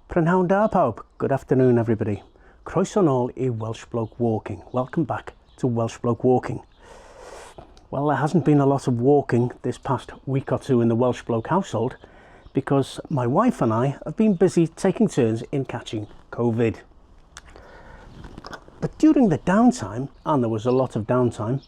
Prynhawn da pawb. Good afternoon everybody. Croeso nôl I Welsh Bloke Walking. Welcome back to Welsh Bloke Walking. Well, there hasn't been a lot of walking this past week or two in the Welsh Bloke household because my wife and I have been busy taking turns in catching COVID. But during the downtime, and there was a lot of downtime,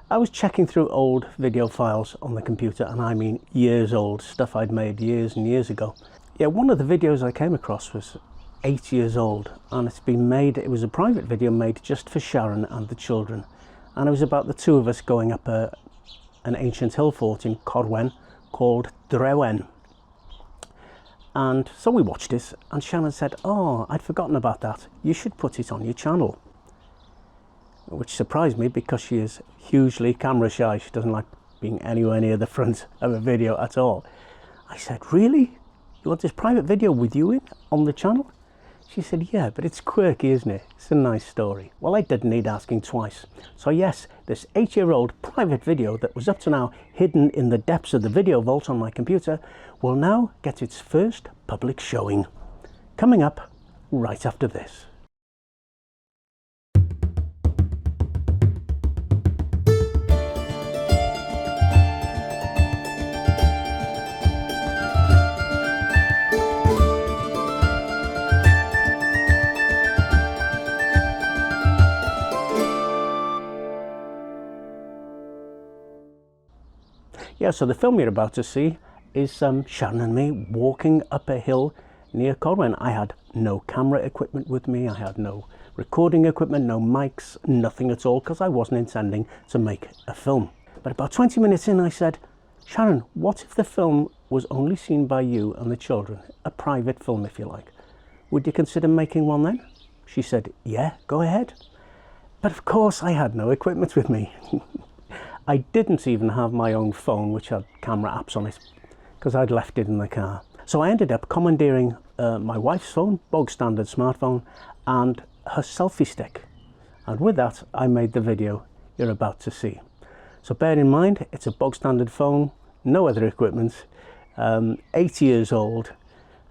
I was checking through old video files on the computer, and I mean years old, stuff I'd made years and years ago. Yeah, one of the videos I came across was 8 years old, and it's been made, it was a private video made just for Sharon and the children. And it was about the two of us going up an ancient hill fort in Corwen called Drewyn. And so we watched it, and Sharon said, "Oh, I'd forgotten about that. You should put it on your channel." Which surprised me because she is hugely camera shy. She doesn't like being anywhere near the front of a video at all. I said, "Really? You want this private video with you in on the channel?" She said, "Yeah, but it's quirky, isn't it? It's a nice story." Well, I didn't need asking twice. So yes, this 8-year-old private video that was up to now hidden in the depths of the video vault on my computer will now get its first public showing. Coming up right after this. Yeah, so the film you're about to see is Sharon and me walking up a hill near Corwen. I had no camera equipment with me, I had no recording equipment, no mics, nothing at all, because I wasn't intending to make a film. But about 20 minutes in I said, "Sharon, what if the film was only seen by you and the children? A private film, if you like. Would you consider making one then?" She said, "Yeah, go ahead." But of course I had no equipment with me. I didn't even have my own phone, which had camera apps on it, because I'd left it in the car. So I ended up commandeering my wife's phone, bog standard smartphone, and her selfie stick. And with that, I made the video you're about to see. So bear in mind, it's a bog standard phone, no other equipment, 8 years old.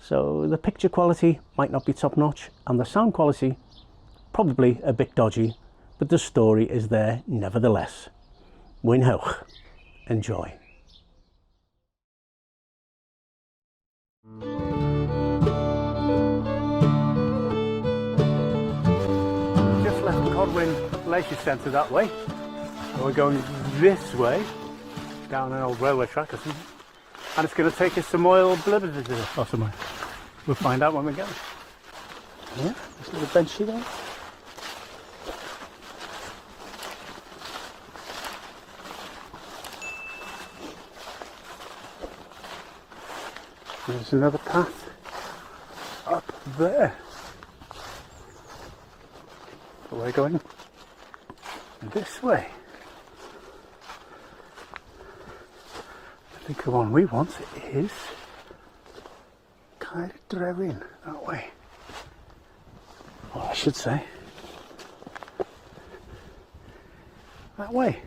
So the picture quality might not be top notch, and the sound quality probably a bit dodgy, but the story is there nevertheless. Mwynhewch. Enjoy. Just left Corwen Leisure Centre that way. So we're going this way, down an old railway track or something. And it's going to take us some oil blibbers or somewhere. We'll find out when we go. Yeah, there's a little benchy there. There's another path up there. So we're going this way. I think the one we want is Caer Drewyn, that way. Well, I should say that way,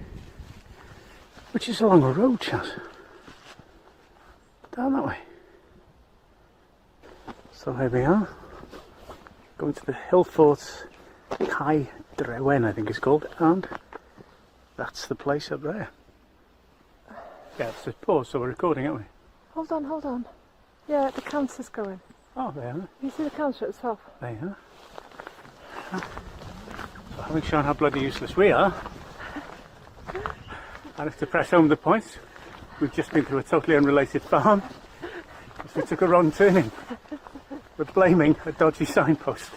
which is along a road, chat. Down that way. So here we are, going to the hill fort, Caer Drewyn I think it's called, and that's the place up there. Yeah, it's a pause, so we're recording, aren't we? Hold on. Yeah, the counter's going. Oh, there are. You see the counter at the top? There you are. So having shown how bloody useless we are, and if to press home the point, we've just been through a totally unrelated farm, because we took a wrong turning. We're blaming a dodgy signpost.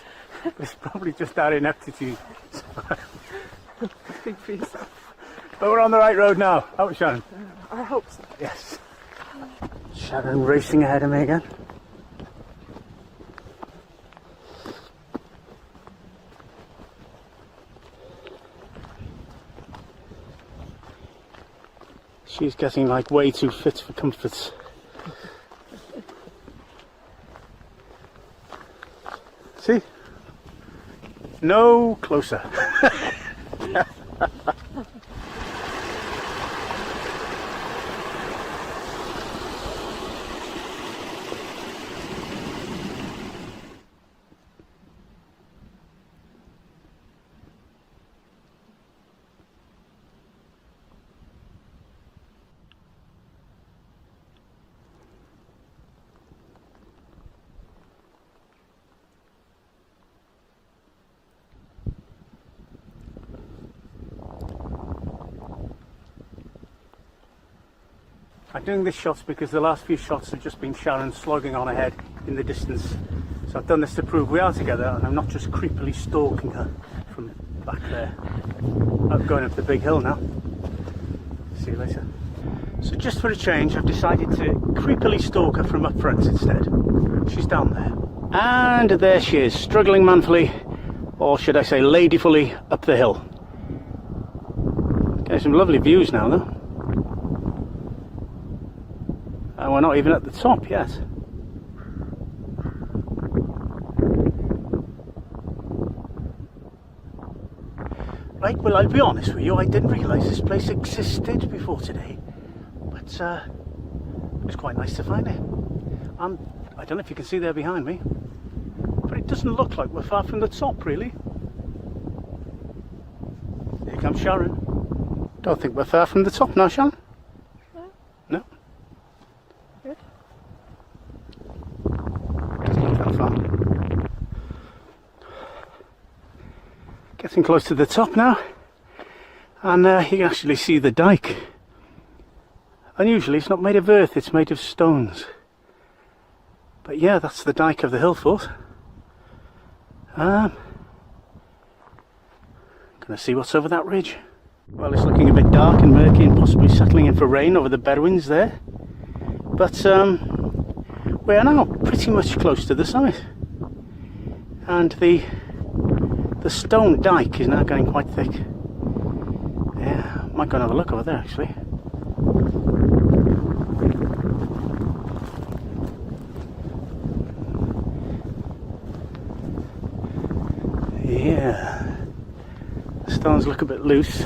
It's probably just our ineptitude. Think for yourself. But we're on the right road now, aren't we, Sharon? I hope so. Yes. Sharon racing ahead of me again. She's getting like way too fit for comfort. See? No closer. I'm doing this shot because the last few shots have just been Sharon slogging on ahead in the distance. So I've done this to prove we are together and I'm not just creepily stalking her from back there. I'm going up the big hill now. See you later. So just for a change, I've decided to creepily stalk her from up front instead. She's down there. And there she is, struggling manfully, or should I say ladyfully, up the hill. Getting some lovely views now though. And we're not even at the top yet. Right, well I'll be honest with you, I didn't realise this place existed before today. But it was quite nice to find it. I don't know if you can see there behind me, but it doesn't look like we're far from the top really. Here comes Sharon. Don't think we're far from the top now, Sharon? No. No? Good. Doesn't look that far. Getting close to the top now, and you can actually see the dike. Unusually it's not made of earth, it's made of stones. But yeah, that's the dike of the hill fort. Gonna see what's over that ridge. Well, it's looking a bit dark and murky and possibly settling in for rain over the Bedouins there. But we are now pretty much close to the summit. And the stone dike is now getting quite thick. Yeah, I might go and have a look over there actually. Yeah, the stones look a bit loose.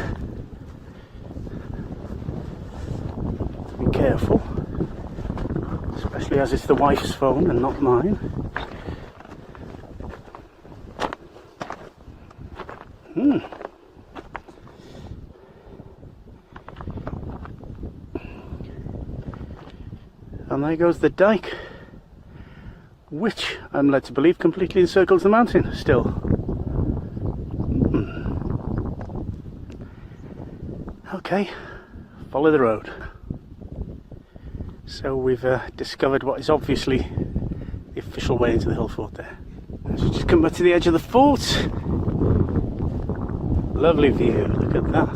Be careful, especially as it's the wife's phone and not mine. And there goes the dike, which I'm led to believe completely encircles the mountain still. Okay, follow the road. So we've discovered what is obviously the official way into the hill fort there. So just come back to the edge of the fort. Lovely view, look at that.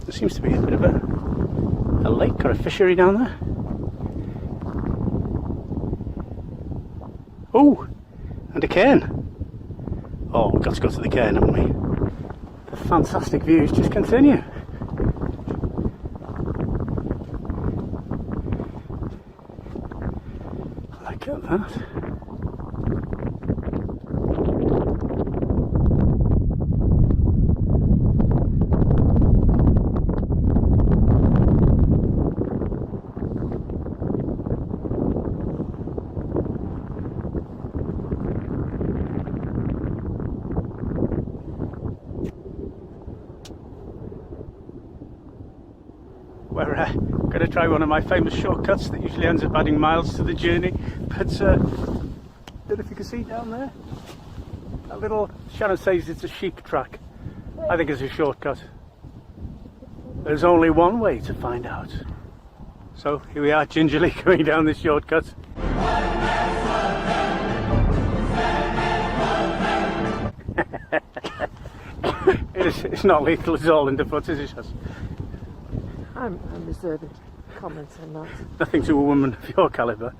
There seems to be a bit of a lake or a fishery down there. Oh, and a cairn. Oh, we've got to go to the cairn, haven't we? The fantastic views just continue. Look at that. We're going to try one of my famous shortcuts that usually ends up adding miles to the journey, but don't know if you can see down there, that little, Shannon says it's a sheep track. I think it's a shortcut. There's only one way to find out. So here we are, gingerly going down this shortcut. It's not lethal at all underfoot, is it? I'm reserving comments on that. Nothing to a woman of your calibre.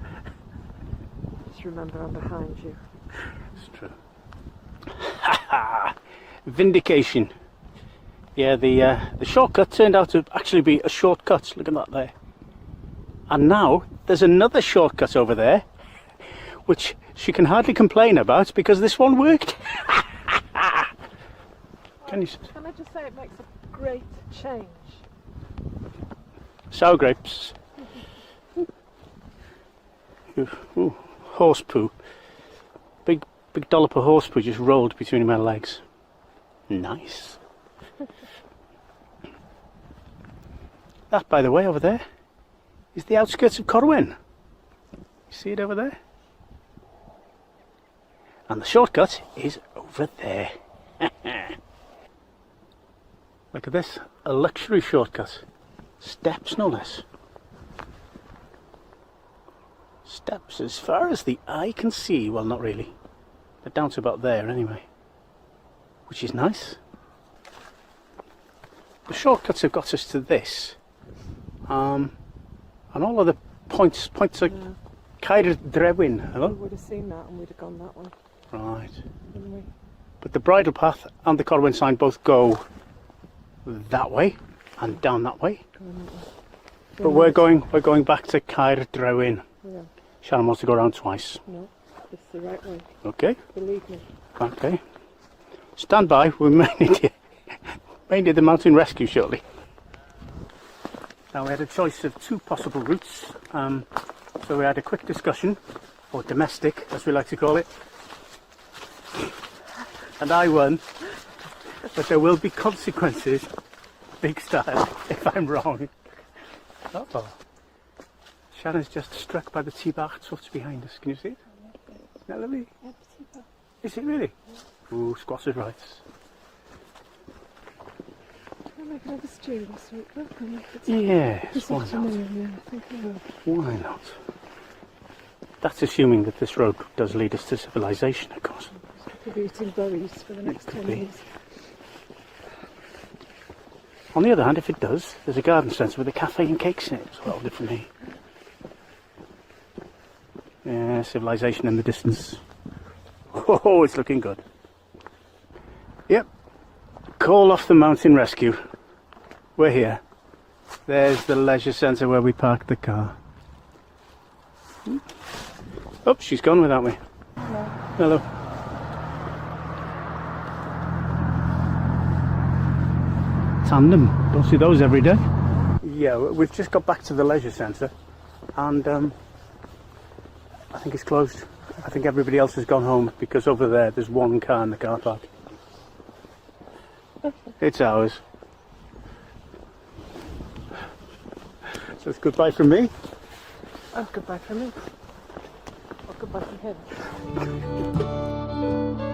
Just remember I'm behind you. It's true. Vindication. Yeah, the shortcut turned out to actually be a shortcut. Look at that there. And now there's another shortcut over there, which she can hardly complain about because this one worked. Can I just say it makes a great change? Sour grapes. Ooh, horse poo. Big dollop of horse poo just rolled between my legs. Nice. That, by the way, over there is the outskirts of Corwen. You see it over there? And the shortcut is over there. Look at this, a luxury shortcut. Steps, no less. Steps as far as the eye can see. Well, not really. They're down to about there anyway, which is nice. The shortcuts have got us to this, and all of the points are Caer Drewyn. Hello? We would have seen that and we'd have gone that way, Right. wouldn't we? But the bridle path and the Corwen sign both go that way and down that way. Going that way. But we're going back to Caer Drewyn. Yeah. Shannon wants to go around twice. No, this is the right way. Okay. Believe me. Okay. Stand by. We may need the mountain rescue shortly. Now we had a choice of two possible routes. So we had a quick discussion, or domestic, as we like to call it. And I won. But there will be consequences, big style, if I'm wrong. Uh-oh. Shannon's just struck by the tea-bar tuft behind us. Can you see it? Isn't that lovely? Is it really? Ooh, squatters' rights. Can I make another stew this week? Yes, why not? Yeah, I think I will. Why not? That's assuming that this road does lead us to civilization, of course. We'll be eating berries for the next 10 years. On the other hand, if it does, there's a garden centre with a cafe and cakes in it, so that'll do for me. Yeah, civilization in the distance. Oh, it's looking good. Yep. Call off the mountain rescue. We're here. There's the leisure centre where we parked the car. Oh, she's gone without me. Hello. Hello. Tandem. Don't see those every day. Yeah, we've just got back to the leisure centre and I think it's closed. I think everybody else has gone home because over there's one car in the car park. It's ours. So it's goodbye from me. Oh, goodbye from me. Or goodbye from him.